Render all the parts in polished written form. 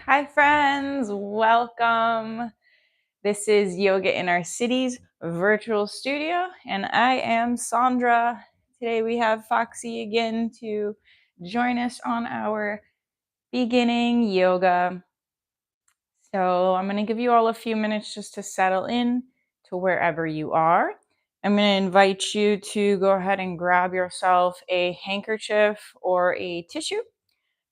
Hi, friends. Welcome. This is Yoga in Our Cities virtual studio, and I am Sandra. Today we have Foxy again to join us on our beginning yoga. So I'm going to give you all a few minutes just to settle in to wherever you are. I'm going to invite you to go ahead and grab yourself a handkerchief or a tissue,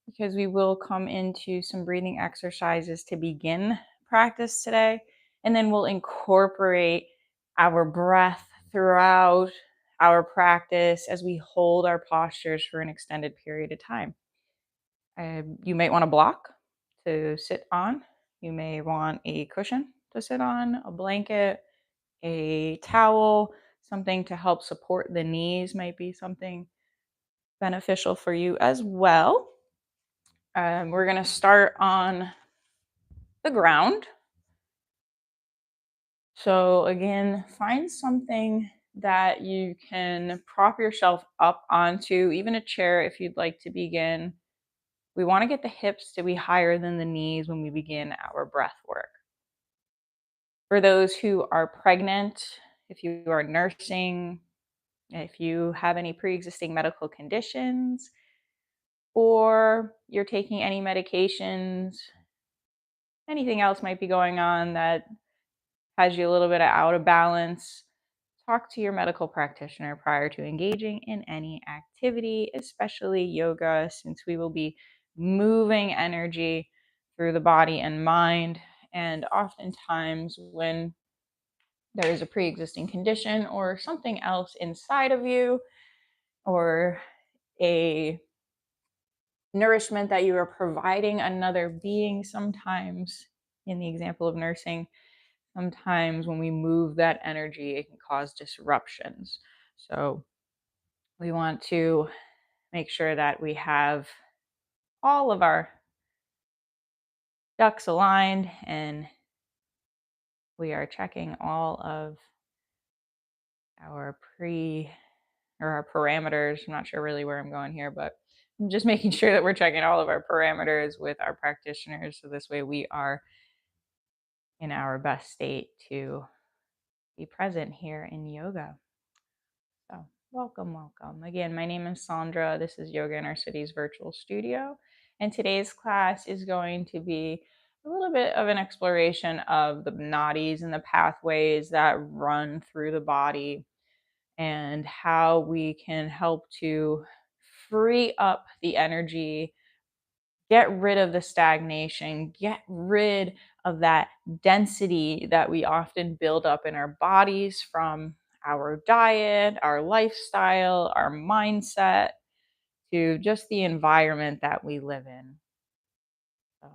because we will come into some breathing exercises to begin practice today. And then we'll incorporate our breath throughout our practice as we hold our postures for an extended period of time. You might want a block to sit on. You may want a cushion to sit on, a blanket, a towel, something to help support the knees might be something beneficial for you as well. We're going to start on the ground. So again, find something that you can prop yourself up onto, even a chair if you'd like to begin. We want to get the hips to be higher than the knees when we begin our breath work. For those who are pregnant, if you are nursing, if you have any pre-existing medical conditions, or you're taking any medications, anything else might be going on that has you a little bit out of balance, talk to your medical practitioner prior to engaging in any activity, especially yoga, since we will be moving energy through the body and mind. And oftentimes, when there is a pre existing condition or something else inside of you, or a nourishment that you are providing another being, sometimes in the example of nursing, sometimes when we move that energy, it can cause disruptions. So we want to make sure that we have all of our ducks aligned and we are checking all of our our parameters. I'm not sure really where I'm going here, but I'm just making sure that we're checking all of our parameters with our practitioners. So this way we are in our best state to be present here in yoga. So welcome, welcome. Again, my name is Sandra. This is Yoga in Our Cities virtual studio. And today's class is going to be a little bit of an exploration of the nadis and the pathways that run through the body, and how we can help to free up the energy, get rid of the stagnation, get rid of that density that we often build up in our bodies from our diet, our lifestyle, our mindset, to just the environment that we live in. So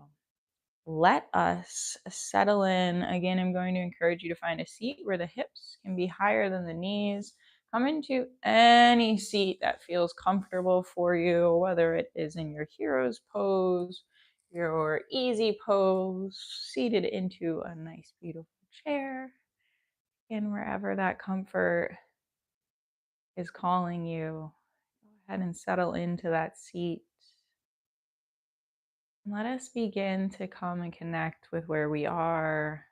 let us settle in. Again, I'm going to encourage you to find a seat where the hips can be higher than the knees. Come into any seat that feels comfortable for you, whether it is in your hero's pose, your easy pose, seated into a nice, beautiful chair, and wherever that comfort is calling you, go ahead and settle into that seat. Let us begin to come and connect with where we are,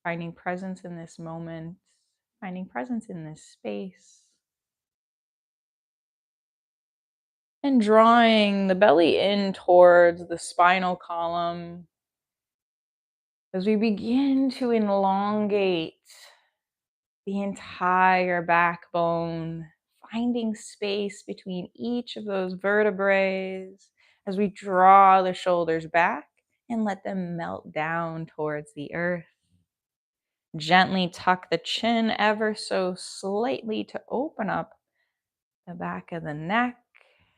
finding presence in this moment, finding presence in this space, and drawing the belly in towards the spinal column as we begin to elongate the entire backbone, finding space between each of those vertebrae as we draw the shoulders back and let them melt down towards the earth. Gently tuck the chin ever so slightly to open up the back of the neck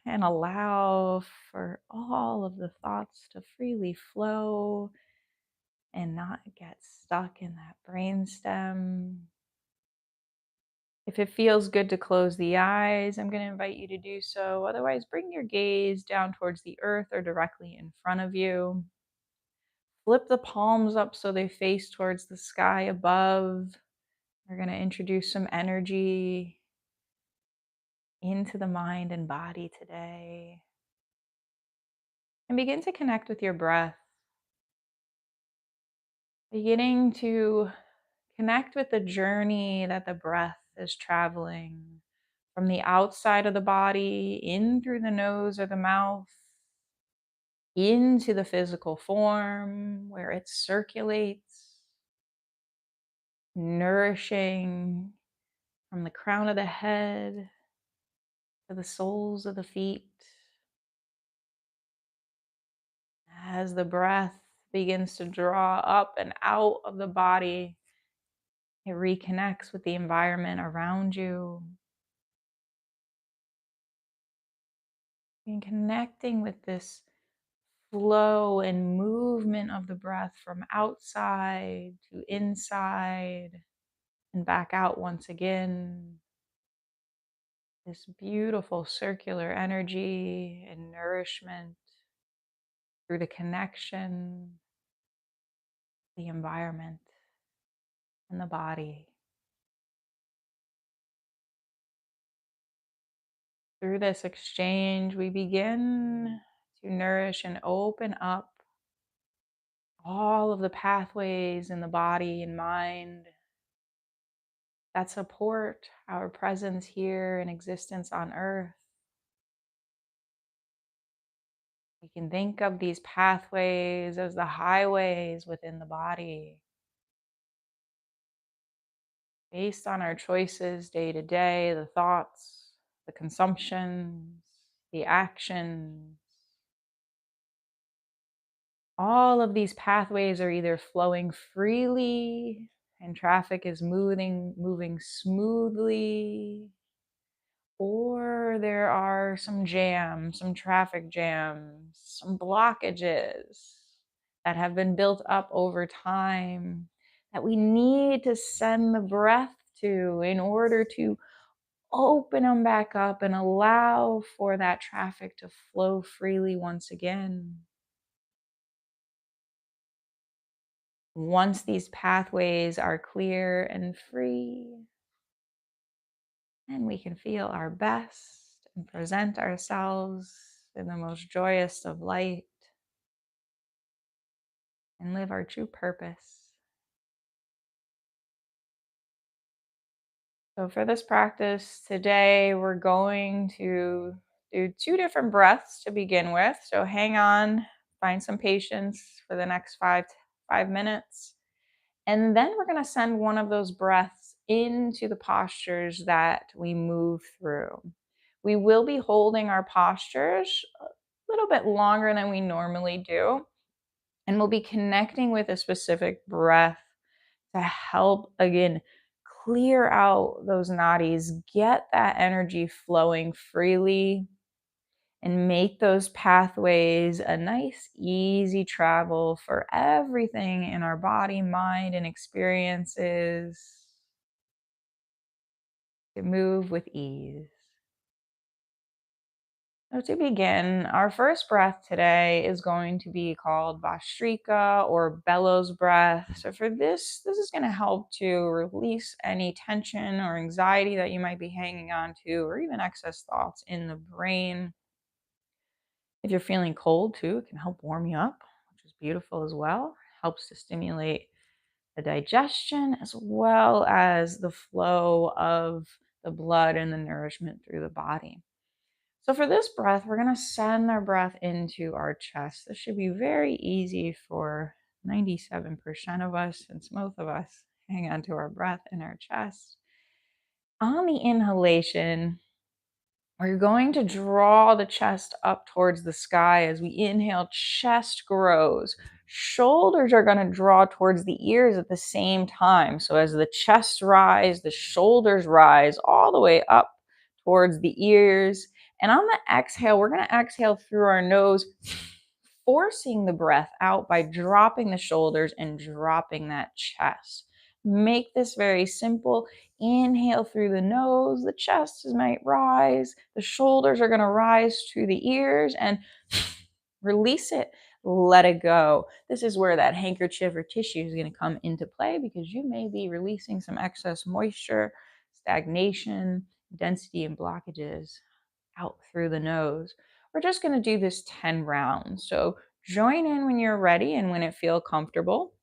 and allow for all of the thoughts to freely flow and not get stuck in that brainstem. If it feels good to close the eyes, I'm going to invite you to do so. Otherwise, bring your gaze down towards the earth or directly in front of you. Flip the palms up so they face towards the sky above. We're going to introduce some energy into the mind and body today. And begin to connect with your breath. Beginning to connect with the journey that the breath is traveling from the outside of the body in through the nose or the mouth into the physical form where it circulates, nourishing from the crown of the head to the soles of the feet. As the breath begins to draw up and out of the body, it reconnects with the environment around you. And connecting with this flow and movement of the breath from outside to inside and back out once again. This beautiful circular energy and nourishment through the connection, the environment, and the body. Through this exchange, we begin to nourish and open up all of the pathways in the body and mind that support our presence here and existence on earth. We can think of these pathways as the highways within the body. Based on our choices day to day, the thoughts, the consumptions, the actions, all of these pathways are either flowing freely and traffic is moving smoothly, or there are some jams, some traffic jams, some blockages that have been built up over time that we need to send the breath to in order to open them back up and allow for that traffic to flow freely once again. Once these pathways are clear and free, and we can feel our best and present ourselves in the most joyous of light and live our true purpose. So, for this practice today, we're going to do two different breaths to begin with. So, hang on, find some patience for the next 5 minutes. And then we're going to send one of those breaths into the postures that we move through. We will be holding our postures a little bit longer than we normally do. And we'll be connecting with a specific breath to help, again, clear out those nadis, get that energy flowing freely, and make those pathways a nice, easy travel for everything in our body, mind, and experiences to move with ease. So to begin, our first breath today is going to be called Vastrika or bellows breath. So for this is going to help to release any tension or anxiety that you might be hanging on to, or even excess thoughts in the brain. If you're feeling cold too, it can help warm you up, which is beautiful as well. Helps to stimulate the digestion as well as the flow of the blood and the nourishment through the body. So for this breath, we're going to send our breath into our chest. This should be very easy for 97% of us, since most of us hang on to our breath in our chest. On the inhalation, we're going to draw the chest up towards the sky as we inhale, chest grows. Shoulders are going to draw towards the ears at the same time. So as the chest rise, the shoulders rise all the way up towards the ears. And on the exhale, we're going to exhale through our nose, forcing the breath out by dropping the shoulders and dropping that chest. Make this very simple. Inhale through the nose, the chest might rise, the shoulders are going to rise to the ears, and release it, let it go. This is where that handkerchief or tissue is going to come into play, because you may be releasing some excess moisture, stagnation, density, and blockages out through the nose. We're just going to do this 10 rounds. So join in when you're ready and when it feels comfortable.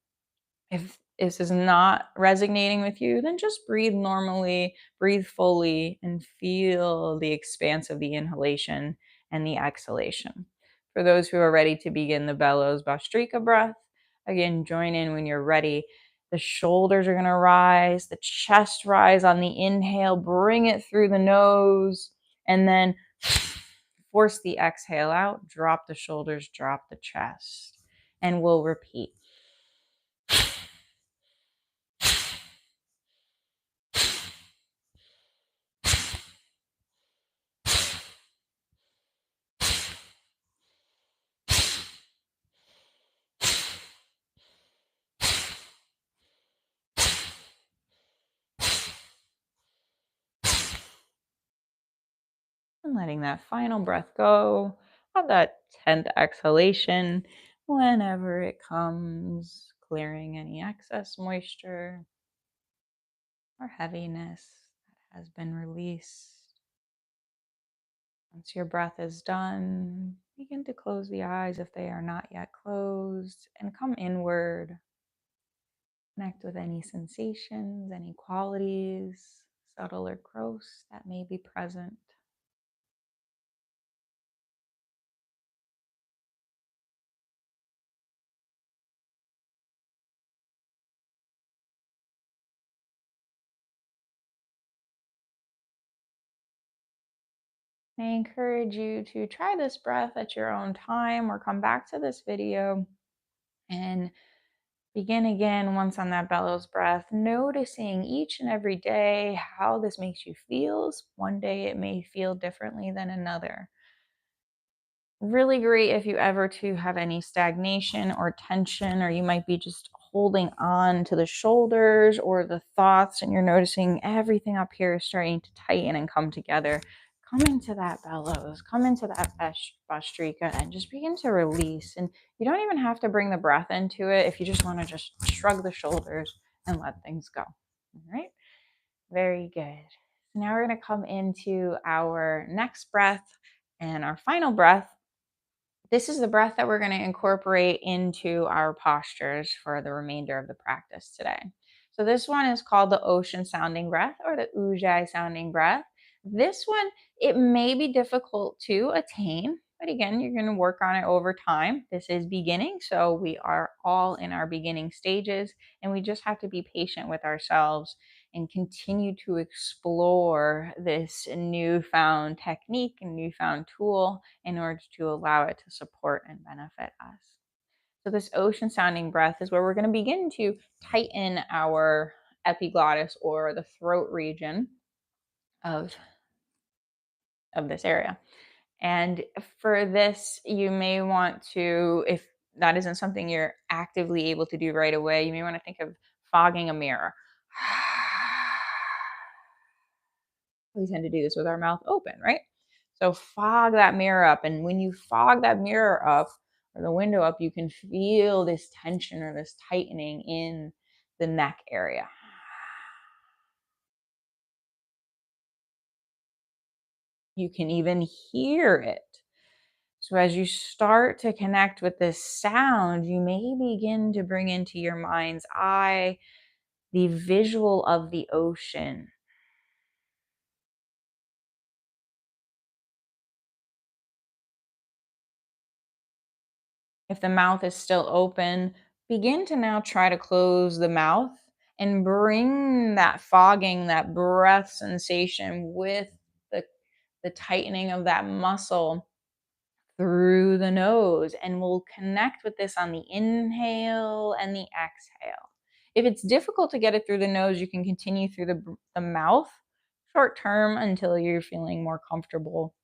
If this is not resonating with you, then just breathe normally, breathe fully, and feel the expanse of the inhalation and the exhalation. For those who are ready to begin the bellows Bhastrika breath, again, join in when you're ready. The shoulders are going to rise, the chest rise on the inhale, bring it through the nose, and then force the exhale out, drop the shoulders, drop the chest, and we'll repeat. And letting that final breath go on that 10th exhalation whenever it comes, clearing any excess moisture or heaviness that has been released. Once your breath is done, begin to close the eyes if they are not yet closed and come inward. Connect with any sensations, any qualities, subtle or gross, that may be present. I encourage you to try this breath at your own time or come back to this video and begin again once on that bellows breath, noticing each and every day how this makes you feel. One day it may feel differently than another. Really great if you ever to have any stagnation or tension, or you might be just holding on to the shoulders or the thoughts and you're noticing everything up here is starting to tighten and come together. Come into that bellows, come into that Bhastrika and just begin to release. And you don't even have to bring the breath into it if you just want to just shrug the shoulders and let things go. All right, very good. So now we're going to come into our next breath and our final breath. This is the breath that we're going to incorporate into our postures for the remainder of the practice today. So this one is called the ocean sounding breath or the ujjayi sounding breath. This one, it may be difficult to attain, but again, you're going to work on it over time. This is beginning, so we are all in our beginning stages, and we just have to be patient with ourselves and continue to explore this newfound technique and newfound tool in order to allow it to support and benefit us. So this ocean sounding breath is where we're going to begin to tighten our epiglottis or the throat region of this area. And for this, you may want to, if that isn't something you're actively able to do right away, you may want to think of fogging a mirror. We tend to do this with our mouth open, right? So fog that mirror up. And when you fog that mirror up or the window up, you can feel this tension or this tightening in the neck area. You can even hear it. So as you start to connect with this sound, you may begin to bring into your mind's eye the visual of the ocean. If the mouth is still open, begin to now try to close the mouth and bring that fogging, that breath sensation with the tightening of that muscle through the nose. And we'll connect with this on the inhale and the exhale. If it's difficult to get it through the nose, you can continue through the mouth short term until you're feeling more comfortable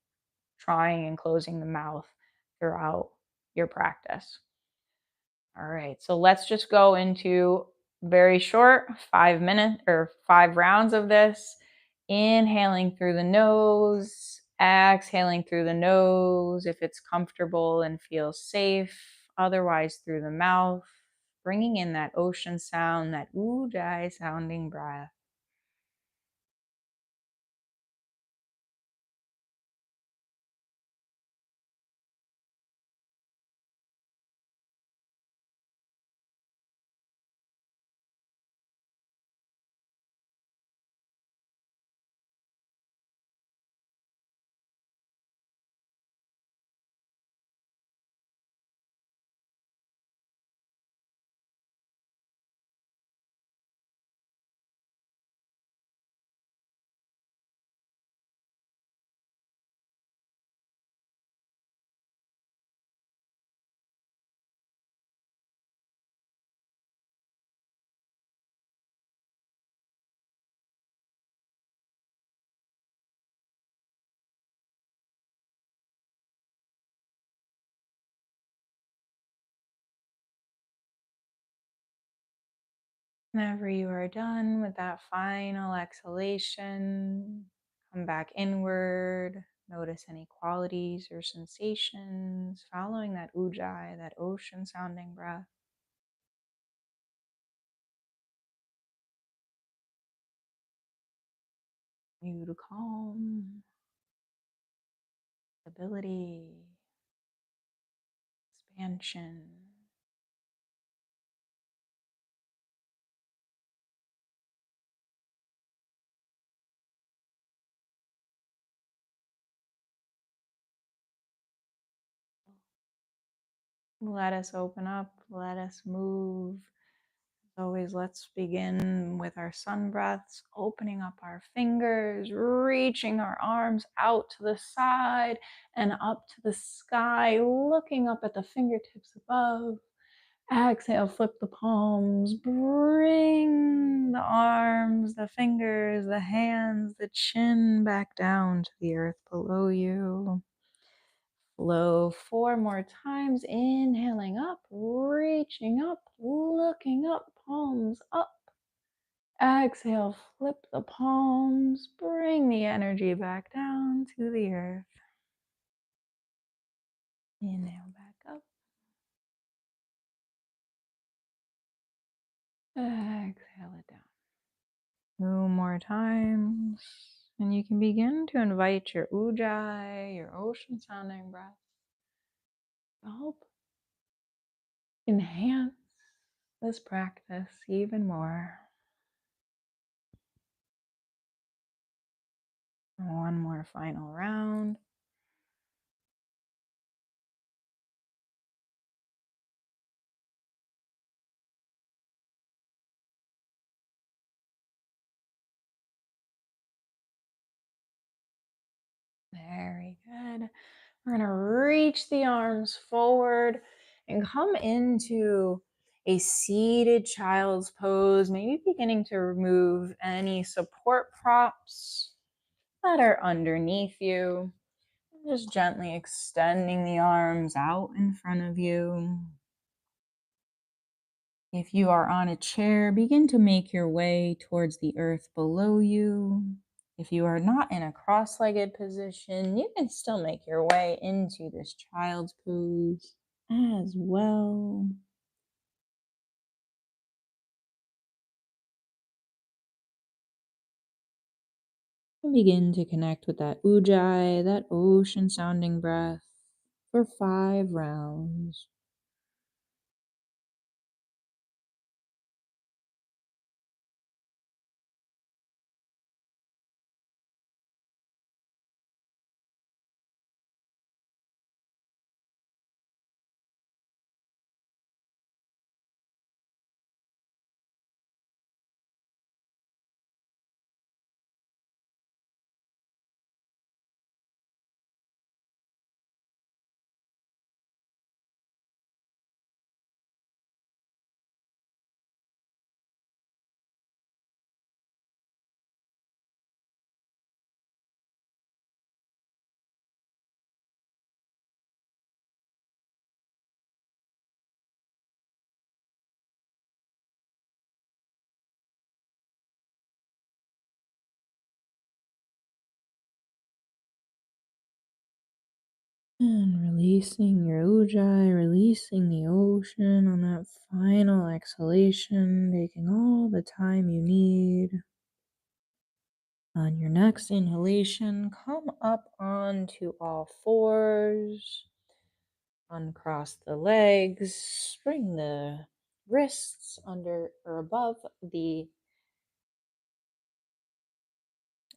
trying and closing the mouth throughout your practice. All right, so let's just go into very short 5 minute or 5 rounds of this. Inhaling through the nose, exhaling through the nose if it's comfortable and feels safe, otherwise through the mouth, bringing in that ocean sound, that ujjayi sounding breath. Whenever you are done with that final exhalation, come back inward. Notice any qualities or sensations following that ujjayi, that ocean sounding breath. You to calm, stability, expansion. Let us open up, let us move. As always, let's begin with our sun breaths, opening up our fingers, reaching our arms out to the side and up to the sky, looking up at the fingertips above. Exhale, flip the palms, bring the arms, the fingers, the hands, the chin back down to the earth below you. Flow 4 more times, inhaling up, reaching up, looking up, palms up. Exhale, flip the palms, bring the energy back down to the earth. Inhale back up. Exhale it down. 2 more times. And you can begin to invite your ujjayi, your ocean sounding breath, to help enhance this practice even more. One more final round. Very good. We're going to reach the arms forward and come into a seated child's pose, maybe beginning to remove any support props that are underneath you. Just gently extending the arms out in front of you. If you are on a chair, begin to make your way towards the earth below you. If you are not in a cross-legged position, you can still make your way into this child's pose as well. And begin to connect with that ujjayi, that ocean sounding breath for 5 rounds. And releasing your ujjayi, releasing the ocean on that final exhalation, taking all the time you need. On your next inhalation, come up onto all fours, uncross the legs, bring the wrists under or above the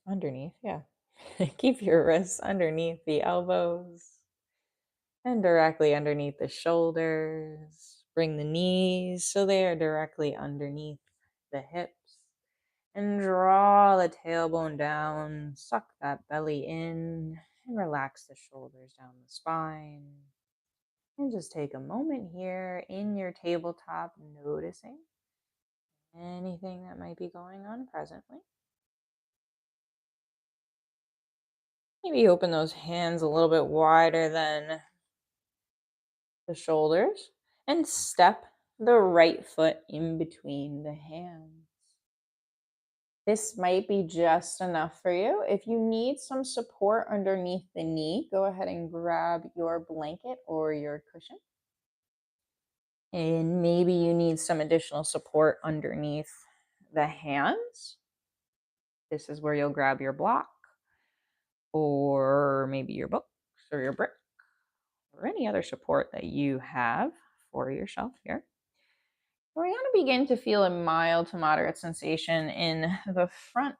underneath, yeah. Keep your wrists underneath the elbows and directly underneath the shoulders. Bring the knees so they are directly underneath the hips. And draw the tailbone down, suck that belly in, and relax the shoulders down the spine. And just take a moment here in your tabletop, noticing anything that might be going on presently. Maybe open those hands a little bit wider than the shoulders and step the right foot in between the hands. This might be just enough for you. If you need some support underneath the knee, go ahead and grab your blanket or your cushion. And maybe you need some additional support underneath the hands. This is where you'll grab your block or maybe your books or your brick or any other support that you have for yourself here. We're going to begin to feel a mild to moderate sensation in the front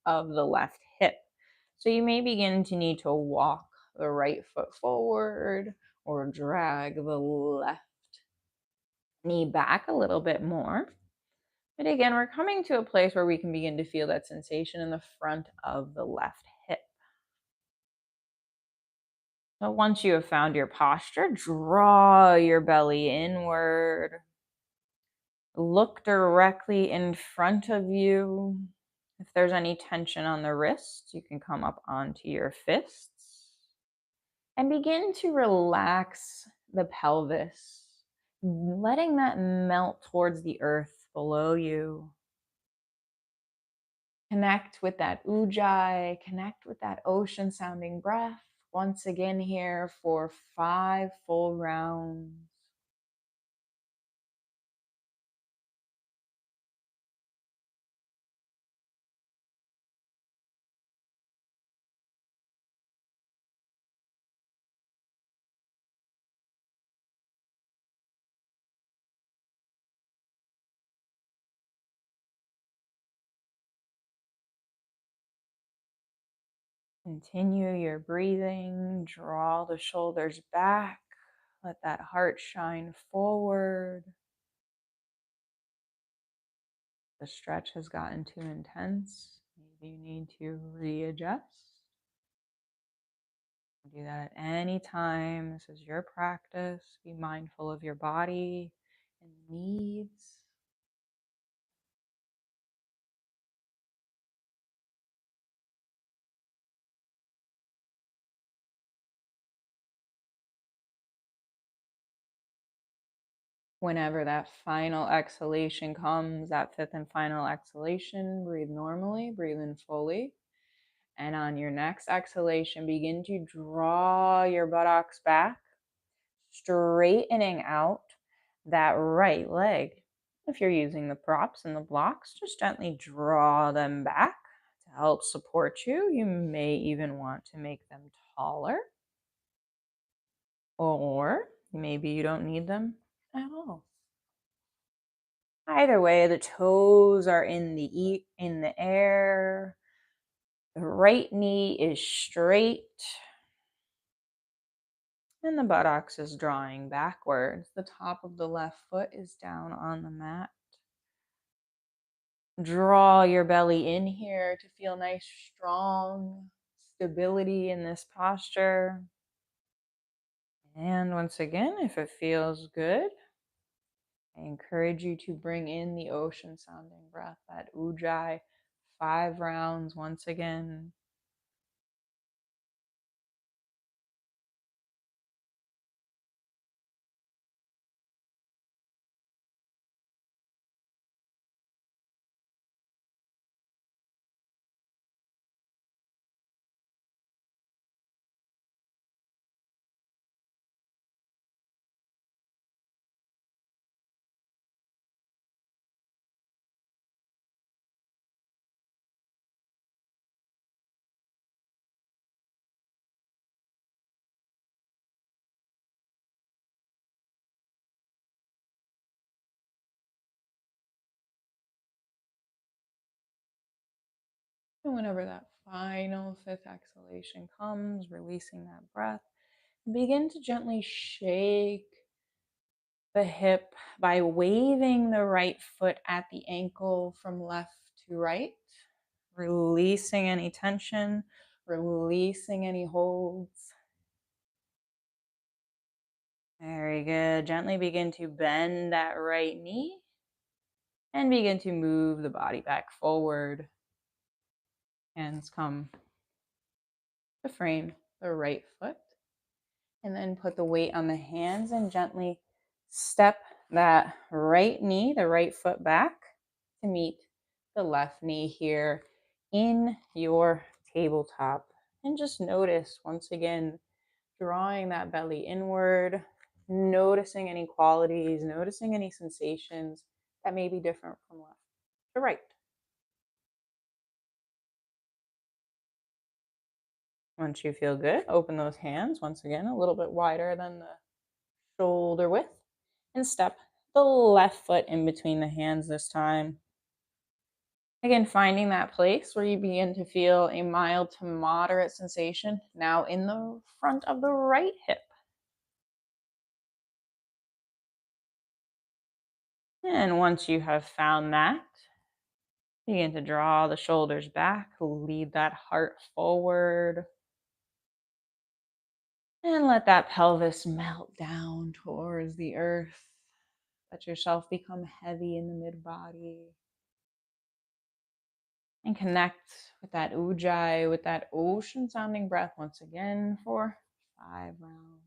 of the left hip. So you may begin to need to walk the right foot forward or drag the left knee back a little bit more. But again, we're coming to a place where we can begin to feel that sensation in the front of the left hip. So once you have found your posture, draw your belly inward. Look directly in front of you. If there's any tension on the wrists, you can come up onto your fists. And begin to relax the pelvis, letting that melt towards the earth below you. Connect with that ujjayi, connect with that ocean sounding breath. Once again here for 5 full rounds. Continue your breathing, draw the shoulders back, let that heart shine forward. The stretch has gotten too intense. Maybe you need to readjust. Do that at any time. This is your practice. Be mindful of your body and needs. Whenever that final exhalation comes, that 5th and final exhalation, breathe normally, breathe in fully. And on your next exhalation, begin to draw your buttocks back, straightening out that right leg. If you're using the props and the blocks, just gently draw them back to help support you. You may even want to make them taller. Or maybe you don't need them at all. Either way, the toes are in the air. The right knee is straight. And the buttocks is drawing backwards. The top of the left foot is down on the mat. Draw your belly in here to feel nice, strong stability in this posture. And once again, if it feels good, I encourage you to bring in the ocean sounding breath, that ujjayi, 5 rounds once again. And whenever that final 5th exhalation comes, releasing that breath, begin to gently shake the hip by waving the right foot at the ankle from left to right, releasing any tension, releasing any holds. Very good. Gently begin to bend that right knee and begin to move the body back forward. Hands come to frame the right foot. And then put the weight on the hands and gently step that right knee, the right foot back to meet the left knee here in your tabletop. And just notice once again, drawing that belly inward, noticing any qualities, noticing any sensations that may be different from left to right. Once you feel good, open those hands once again a little bit wider than the shoulder width and step the left foot in between the hands this time. Again, finding that place where you begin to feel a mild to moderate sensation now in the front of the right hip. And once you have found that, begin to draw the shoulders back, lead that heart forward, and let that pelvis melt down towards the earth. Let yourself become heavy in the mid body. And connect with that ujjayi, with that ocean sounding breath once again for 5 rounds.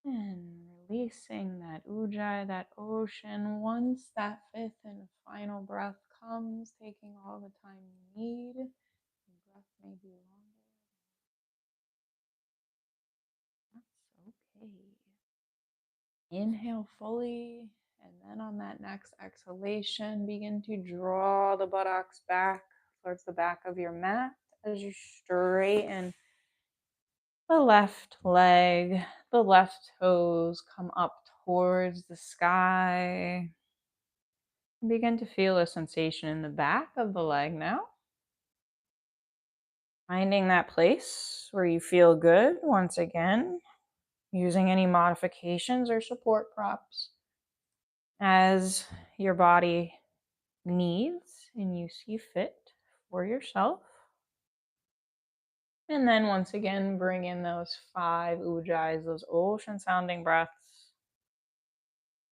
And releasing that ujjayi, that ocean. Once that 5th and final breath comes, taking all the time you need. The breath may be longer. That's okay. Inhale fully, and then on that next exhalation, begin to draw the buttocks back towards the back of your mat as you straighten the left leg, the left toes come up towards the sky. Begin to feel a sensation in the back of the leg now. Finding that place where you feel good once again, using any modifications or support props as your body needs and you see fit for yourself. And then once again, bring in those 5 ujjayis, those ocean sounding breaths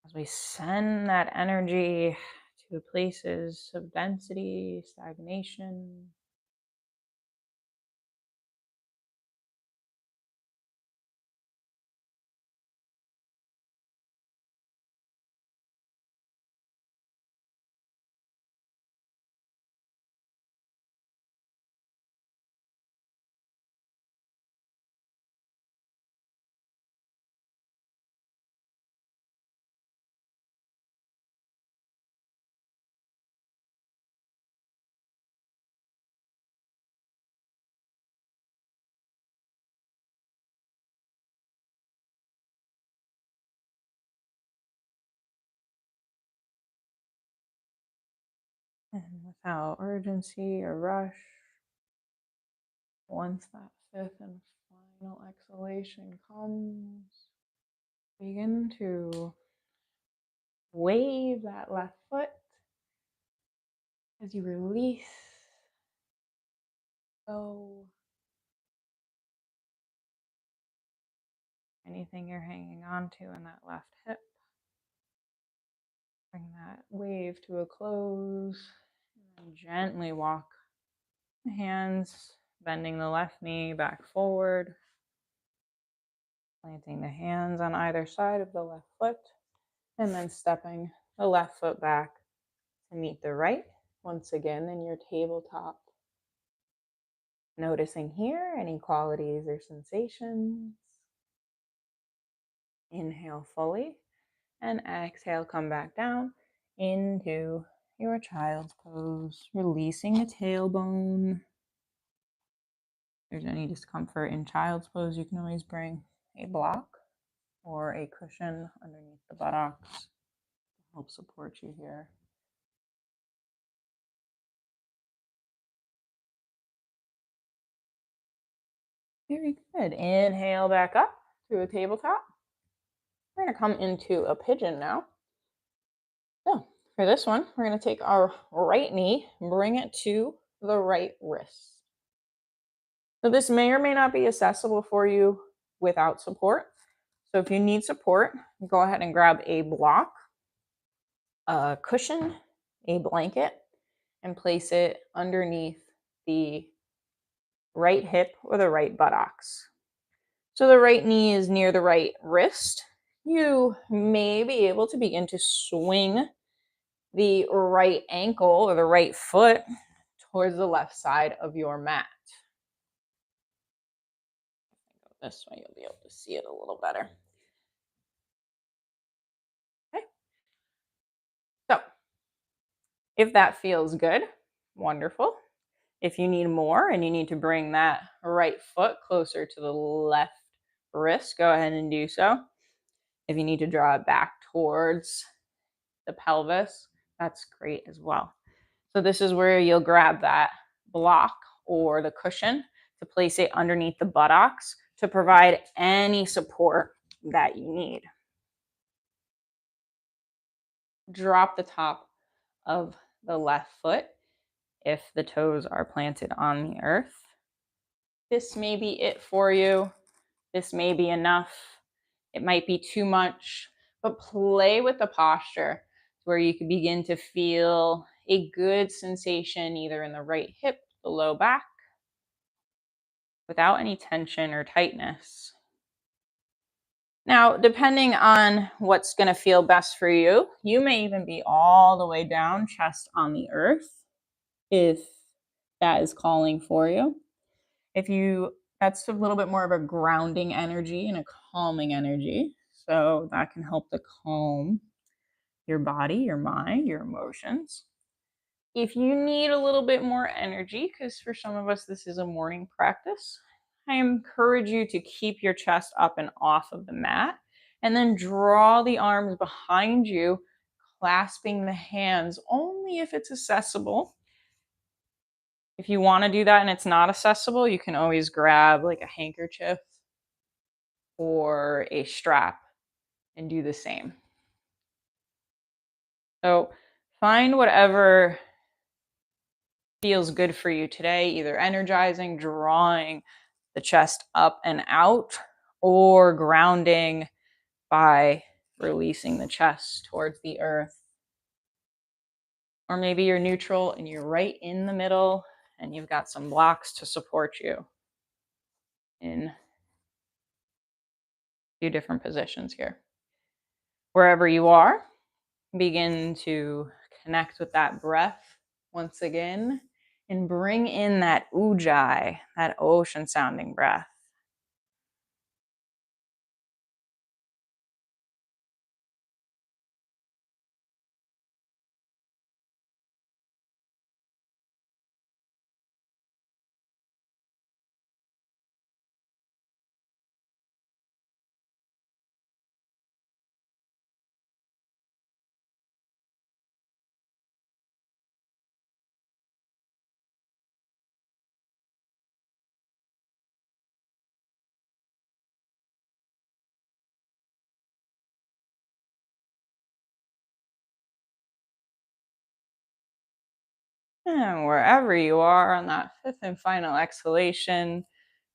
as we send that energy to places of density, stagnation. And without urgency or rush, once that 5th and final exhalation comes, begin to wave that left foot as you release, go. Anything you're hanging on to in that left hip. Bring that wave to a close and gently walk the hands, bending the left knee back forward, planting the hands on either side of the left foot, and then stepping the left foot back to meet the right. Once again in your tabletop. Noticing here any qualities or sensations. Inhale fully and exhale, come back down into your child's pose, releasing the tailbone. there's any discomfort in child's pose, you can always bring a block or a cushion underneath the buttocks to help support you here. Very good. Inhale back up to a tabletop. We're going to come into a pigeon now. So for this one, we're going to take our right knee, bring it to the right wrist. So this may or may not be accessible for you without support. So if you need support, go ahead and grab a block, a cushion, a blanket, and place it underneath the right hip or the right buttocks. So the right knee is near the right wrist. You may be able to begin to swing the right ankle or the right foot towards the left side of your mat. Go this way, you'll be able to see it a little better. Okay. So if that feels good, wonderful. If you need more and you need to bring that right foot closer to the left wrist, go ahead and do so. If you need to draw it back towards the pelvis, that's great as well. So this is where you'll grab that block or the cushion to place it underneath the buttocks to provide any support that you need. Drop the top of the left foot if the toes are planted on the earth. This may be it for you. This may be enough. It might be too much, but play with the posture where you can begin to feel a good sensation either in the right hip, the low back, without any tension or tightness. Now, depending on what's going to feel best for you, you may even be all the way down, chest on the earth, if that is calling for you. That's a little bit more of a grounding energy and a calming energy. So that can help to calm your body, your mind, your emotions. If you need a little bit more energy, because for some of us this is a morning practice, I encourage you to keep your chest up and off of the mat, and then draw the arms behind you, clasping the hands only if it's accessible. If you want to do that and it's not accessible, you can always grab like a handkerchief or a strap and do the same. So find whatever feels good for you today, either energizing, drawing the chest up and out, or grounding by releasing the chest towards the earth. Or maybe you're neutral and you're right in the middle and you've got some blocks to support you in a few different positions here. Wherever you are, begin to connect with that breath once again and bring in that ujjayi, that ocean sounding breath. And wherever you are on that fifth and final exhalation,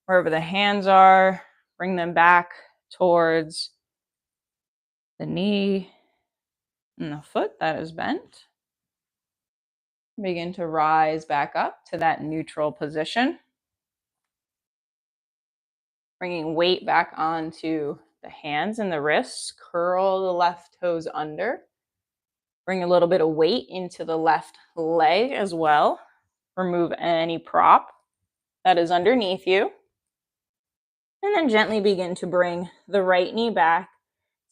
wherever the hands are, bring them back towards the knee and the foot that is bent. Begin to rise back up to that neutral position. Bringing weight back onto the hands and the wrists. Curl the left toes under. Bring a little bit of weight into the left leg as well. Remove any prop that is underneath you. And then gently begin to bring the right knee back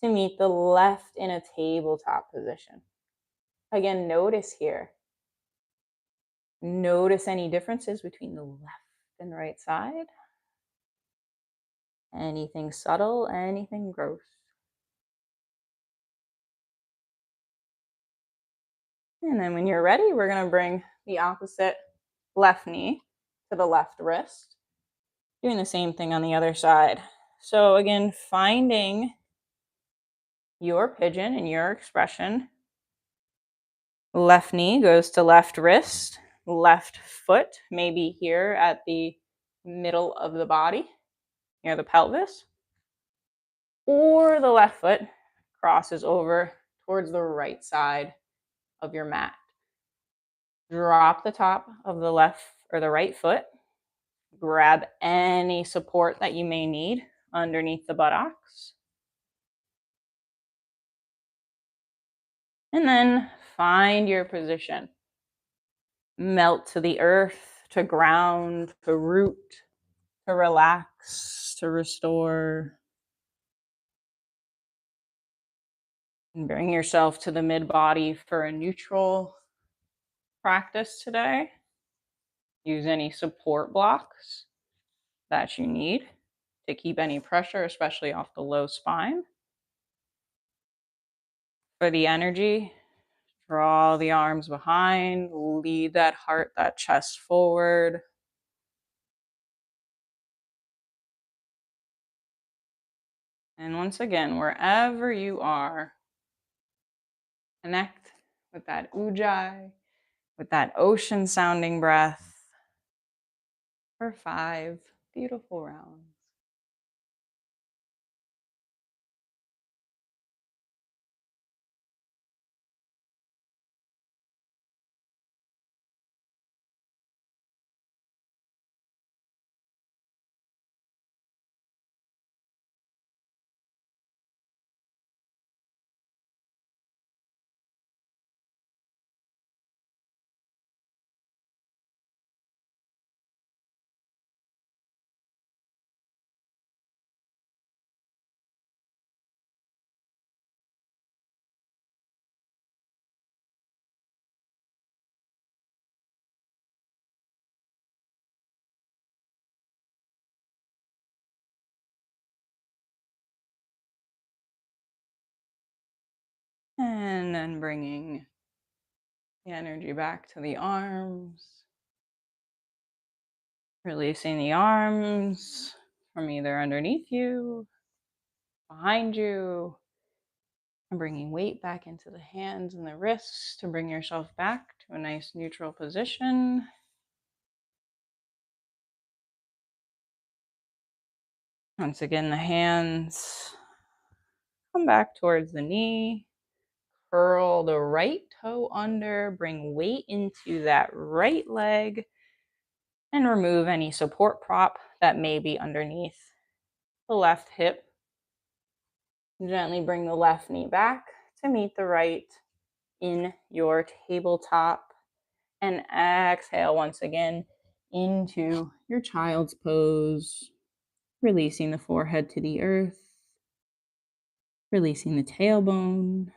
to meet the left in a tabletop position. Again, notice here. Notice any differences between the left and right side. Anything subtle, anything gross. And then when you're ready, we're going to bring the opposite left knee to the left wrist. Doing the same thing on the other side. So again, finding your pigeon and your expression. Left knee goes to left wrist, left foot, maybe here at the middle of the body, near the pelvis, or the left foot crosses over towards the right side of your mat. Drop the top of the left or the right foot. Grab any support that you may need underneath the buttocks. And then find your position. Melt to the earth, to ground, to root, to relax, to restore. And bring yourself to the mid body for a neutral practice today. Use any support blocks that you need to keep any pressure, especially off the low spine. For the energy, draw the arms behind, lead that heart, that chest forward. And once again, wherever you are, connect with that ujjayi, with that ocean sounding breath for 5 beautiful rounds. And then bringing the energy back to the arms. Releasing the arms from either underneath you, behind you, and bringing weight back into the hands and the wrists to bring yourself back to a nice neutral position. Once again, the hands come back towards the knee. Curl the right toe under, bring weight into that right leg, and remove any support prop that may be underneath the left hip. Gently bring the left knee back to meet the right in your tabletop. And exhale once again into your child's pose, releasing the forehead to the earth, releasing the tailbone,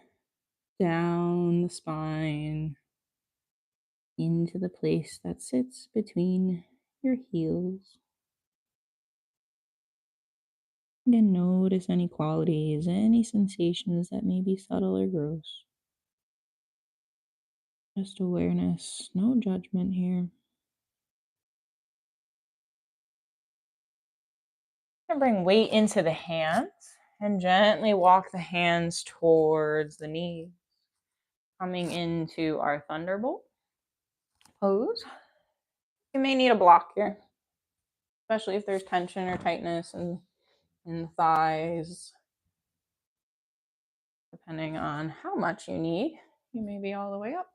down the spine, into the place that sits between your heels. And notice any qualities, any sensations that may be subtle or gross. Just awareness, no judgment here. And bring weight into the hands and gently walk the hands towards the knees. Coming into our thunderbolt pose. You may need a block here, especially if there's tension or tightness in the thighs. Depending on how much you need, you may be all the way up.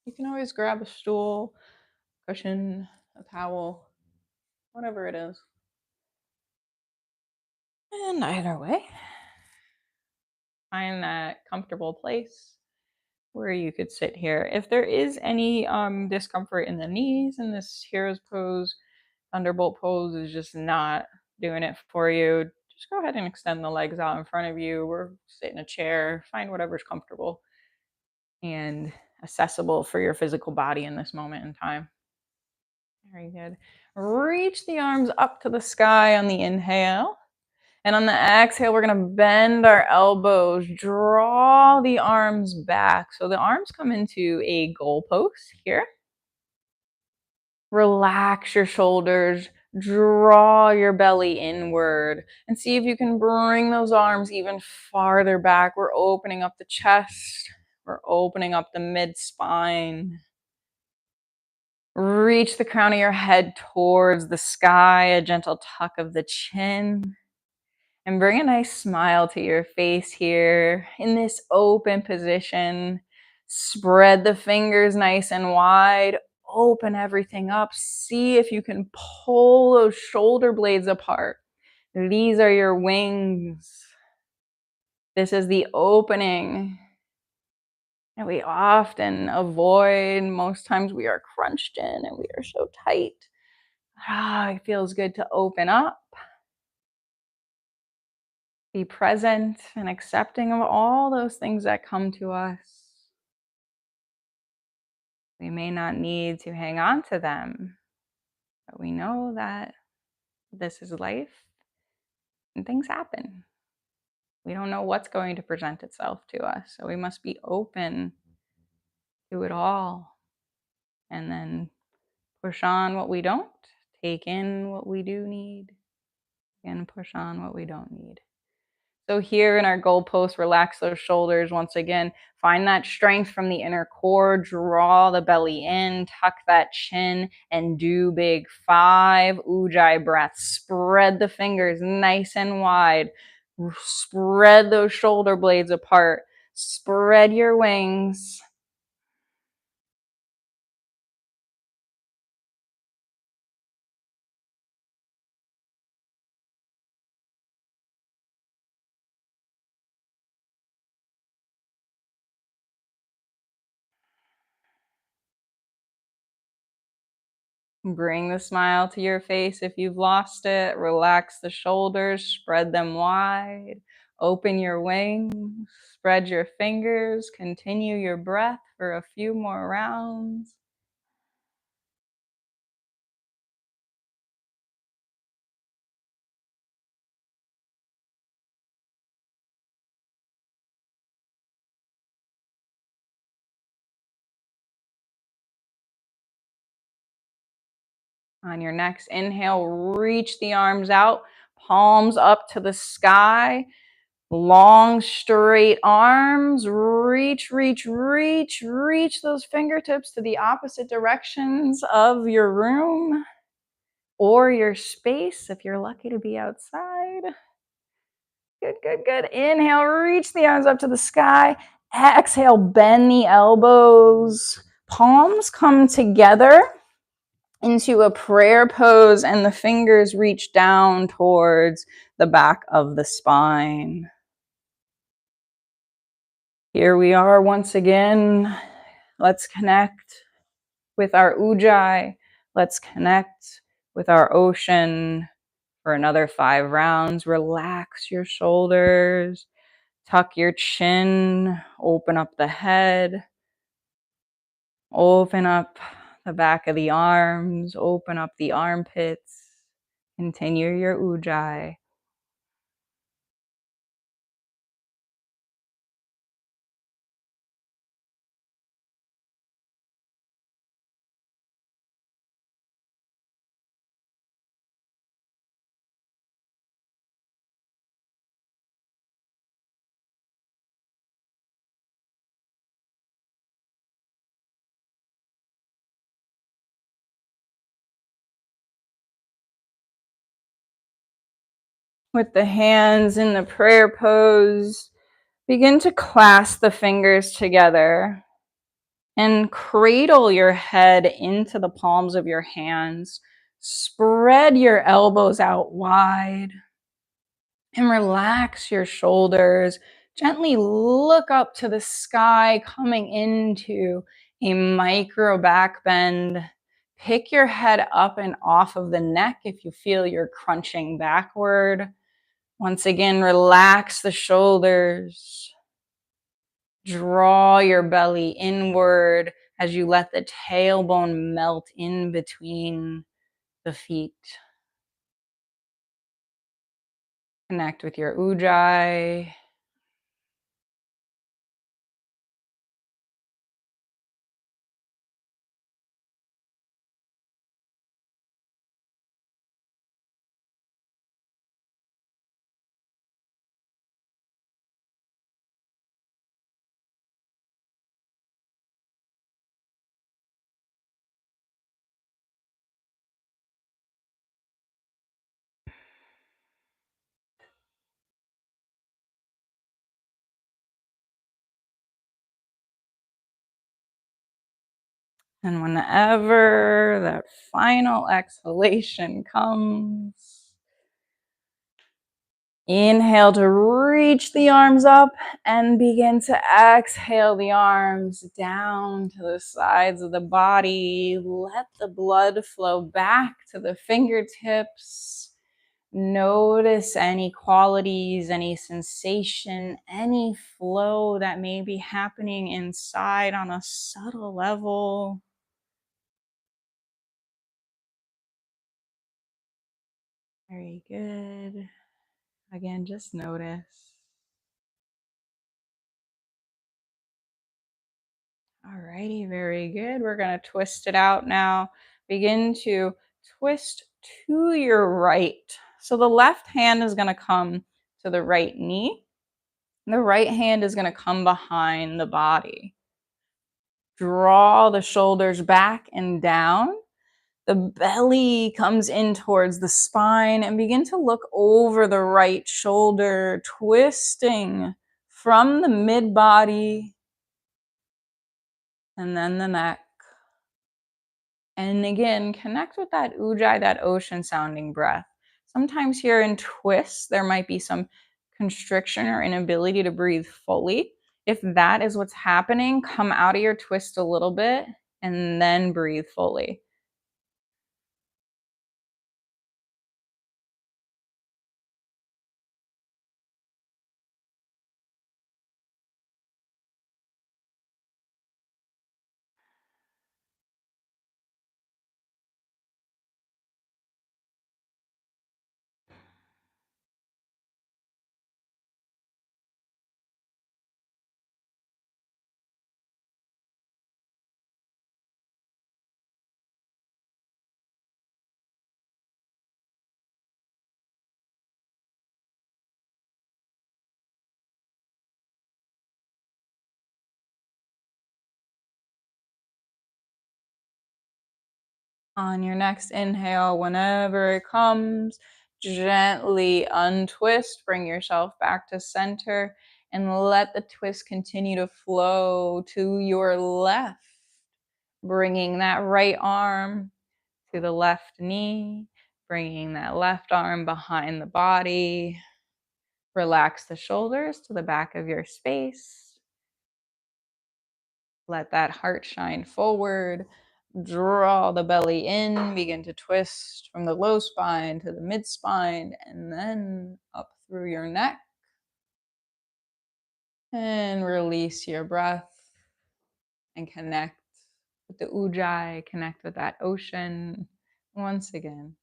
You can always grab a stool, cushion, a towel, whatever it is. And either way, find that comfortable place where you could sit here. If there is any discomfort in the knees in this hero's pose, thunderbolt pose is just not doing it for you, just go ahead and extend the legs out in front of you or sit in a chair. Find whatever's comfortable and accessible for your physical body in this moment in time. Very good. Reach the arms up to the sky on the inhale. And on the exhale, we're going to bend our elbows, draw the arms back. So the arms come into a goalpost here. Relax your shoulders, draw your belly inward, and see if you can bring those arms even farther back. We're opening up the chest. We're opening up the mid-spine. Reach the crown of your head towards the sky, a gentle tuck of the chin. And bring a nice smile to your face here in this open position. Spread the fingers nice and wide. Open everything up. See if you can pull those shoulder blades apart. These are your wings. This is the opening. And we often avoid. Most times we are crunched in and we are so tight. It feels good to open up. Be present and accepting of all those things that come to us. We may not need to hang on to them, but we know that this is life and things happen. We don't know what's going to present itself to us, so we must be open to it all and then push on what we don't, take in what we do need, and push on what we don't need. So here in our goalpost, relax those shoulders once again. Find that strength from the inner core. Draw the belly in, tuck that chin, and do big 5 ujjayi breaths. Spread the fingers nice and wide. Spread those shoulder blades apart. Spread your wings. Bring the smile to your face if you've lost it. Relax the shoulders, spread them wide. Open your wings, spread your fingers, continue your breath for a few more rounds. On your next inhale, reach the arms out, palms up to the sky. Long, straight arms. Reach, reach, reach, reach those fingertips to the opposite directions of your room or your space if you're lucky to be outside. Good, good, good. Inhale, reach the arms up to the sky. Exhale, bend the elbows. Palms come together into a prayer pose and the fingers reach down towards the back of the spine. Here we are once again. Let's connect with our ujjayi. Let's connect with our ocean for another 5 rounds. Relax your shoulders. Tuck your chin. Open up the head. Open up the back of the arms. Open up the armpits. Continue your ujjayi. With the hands in the prayer pose, begin to clasp the fingers together and cradle your head into the palms of your hands. Spread your elbows out wide and relax your shoulders. Gently look up to the sky, coming into a micro back bend. Pick your head up and off of the neck if you feel you're crunching backward. Once again, relax the shoulders. Draw your belly inward. as you let the tailbone melt in between the feet. Connect with your ujjayi. And whenever that final exhalation comes, inhale to reach the arms up and begin to exhale the arms down to the sides of the body. Let the blood flow back to the fingertips. Notice any qualities, any sensation, any flow that may be happening inside on a subtle level. Very good. Again, just notice. Alrighty, very good. We're going to twist it out now. Begin to twist to your right. So the left hand is going to come to the right knee. The right hand is going to come behind the body. Draw the shoulders back and down. The belly comes in towards the spine and begin to look over the right shoulder, twisting from the mid body and then the neck. And again, connect with that ujjayi, that ocean sounding breath. Sometimes here in twists, there might be some constriction or inability to breathe fully. If that is what's happening, come out of your twist a little bit and then breathe fully. On your next inhale, whenever it comes, gently untwist, bring yourself back to center, and let the twist continue to flow to your left, bringing that right arm to the left knee, bringing that left arm behind the body. Relax the shoulders to the back of your space. Let that heart shine forward. Draw the belly in, begin to twist from the low spine to the mid spine, and then up through your neck. And release your breath and connect with the ujjayi, connect with that ocean once again.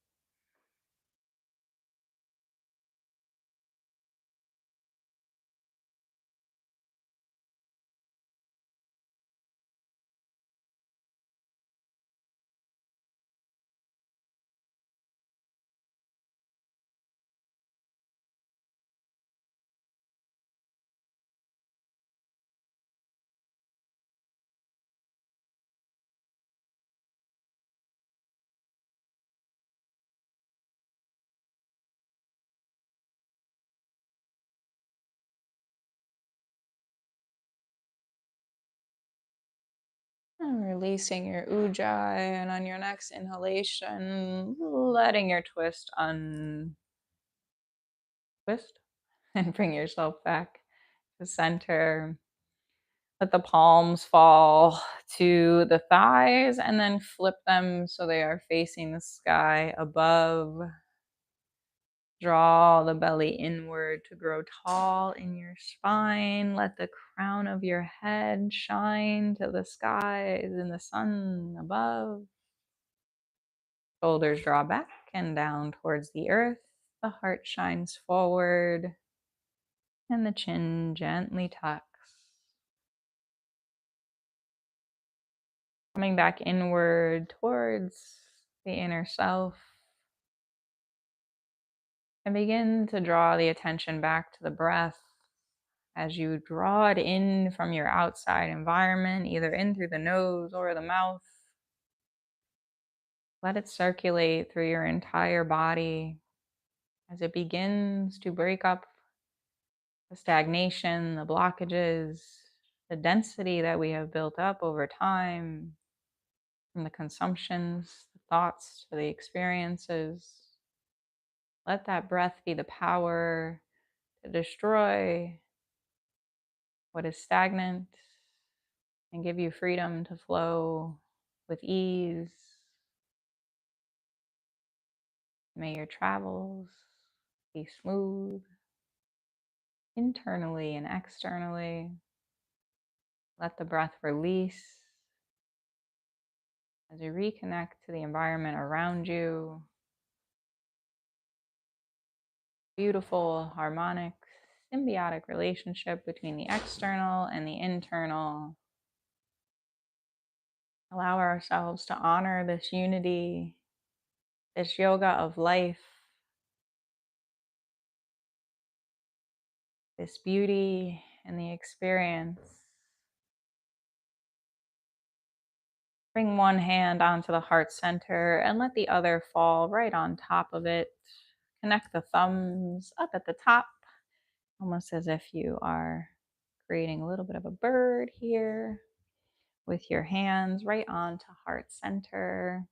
And releasing your ujjayi, and on your next inhalation, letting your twist untwist and bring yourself back to center. Let the palms fall to the thighs and then flip them so they are facing the sky above. Draw the belly inward to grow tall in your spine. Let the crown of your head shine to the skies and the sun above. Shoulders draw back and down towards the earth. The heart shines forward and the chin gently tucks. Coming back inward towards the inner self. And begin to draw the attention back to the breath as you draw it in from your outside environment, either in through the nose or the mouth. Let it circulate through your entire body as it begins to break up the stagnation, the blockages, the density that we have built up over time from the consumptions, the thoughts to the experiences. Let that breath be the power to destroy what is stagnant and give you freedom to flow with ease. May your travels be smooth internally and externally. Let the breath release as you reconnect to the environment around you. Beautiful, harmonic, symbiotic relationship between the external and the internal. Allow ourselves to honor this unity, this yoga of life, this beauty and the experience. Bring one hand onto the heart center and let the other fall right on top of it. Connect the thumbs up at the top, almost as if you are creating a little bit of a bird here with your hands right onto heart center.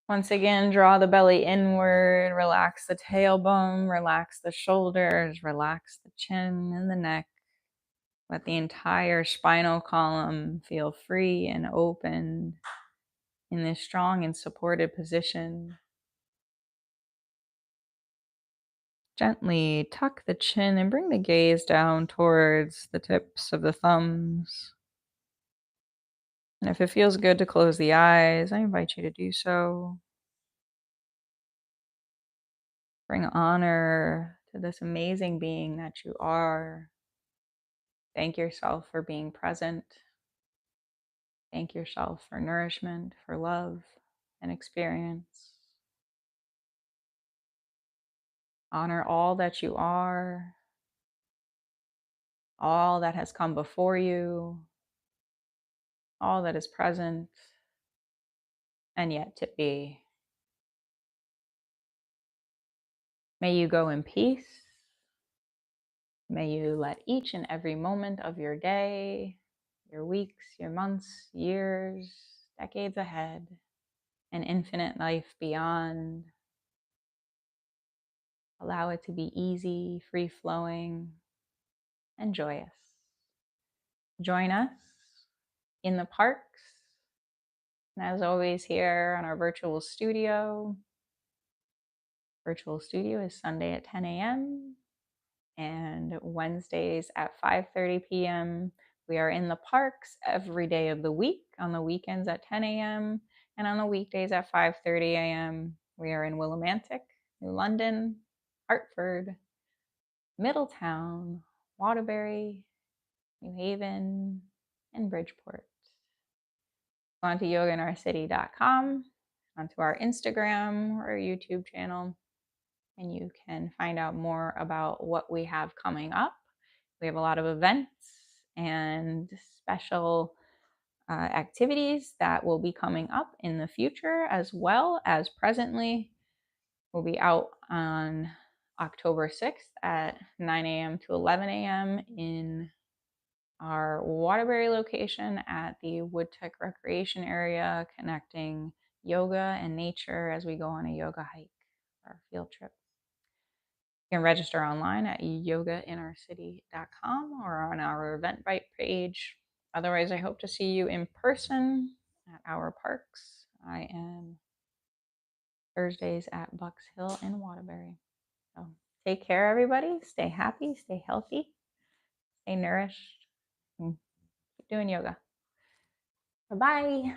Once again, draw the belly inward, relax the tailbone, relax the shoulders, relax the chin and the neck. Let the entire spinal column feel free and open in this strong and supported position. Gently tuck the chin and bring the gaze down towards the tips of the thumbs. And if it feels good to close the eyes, I invite you to do so. Bring honor to this amazing being that you are. Thank yourself for being present. Thank yourself for nourishment, for love and experience. Honor all that you are, all that has come before you, all that is present and yet to be. May you go in peace. May you let each and every moment of your day, your weeks, your months, years, decades ahead, and infinite life beyond, allow it to be easy, free-flowing, and joyous. Join us in the parks, and as always here on our virtual studio. Virtual studio is Sunday at 10 a.m. and Wednesdays at 5:30 p.m. We are in the parks every day of the week, on the weekends at 10 a.m. and on the weekdays at 5:30 a.m. We are in Willimantic, New London, Hartford, Middletown, Waterbury, New Haven, and Bridgeport. Go on to yogainourcity.com, onto our Instagram or YouTube channel, and you can find out more about what we have coming up. We have a lot of events and special activities that will be coming up in the future, as well as presently. We'll be out on October 6th at 9 a.m. to 11 a.m. in our Waterbury location at the Woodtuck Recreation Area, connecting yoga and nature as we go on a yoga hike or field trip. You can register online at yogainourcity.com or on our Eventbrite page. Otherwise, I hope to see you in person at our parks. I am Thursdays at Bucks Hill and Waterbury. So take care, everybody. Stay happy, stay healthy, stay nourished, and keep doing yoga. Bye-bye.